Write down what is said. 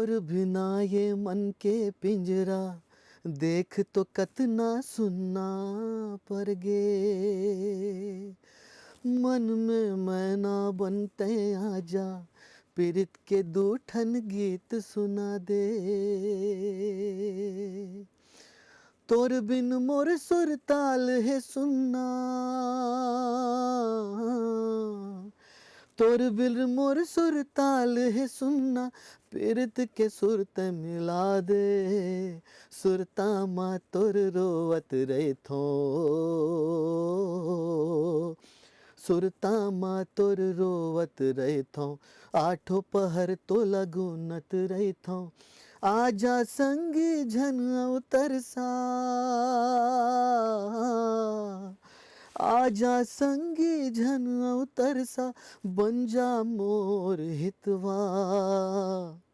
तोर बिना ये मन के पिंजरा देख तो कतना सुनना पर गे। मन में मैना बनते आजा पीरित के दूठन गीत सुना दे। तोर बिन मोर सुर ताल है सुनना, तोर बिन मोर सुर ताल है सुनना, पीरित के सुरत मिला दे। सुरता माँ तोर रोवत रहे थो, सुरता माँ तोर रोवत रहे थो, आठों पहर तो लगुनत रहे थो। आजा संगी झन उतर सा, आजा संगी झन उतर सा, बन जा मोर हितवा।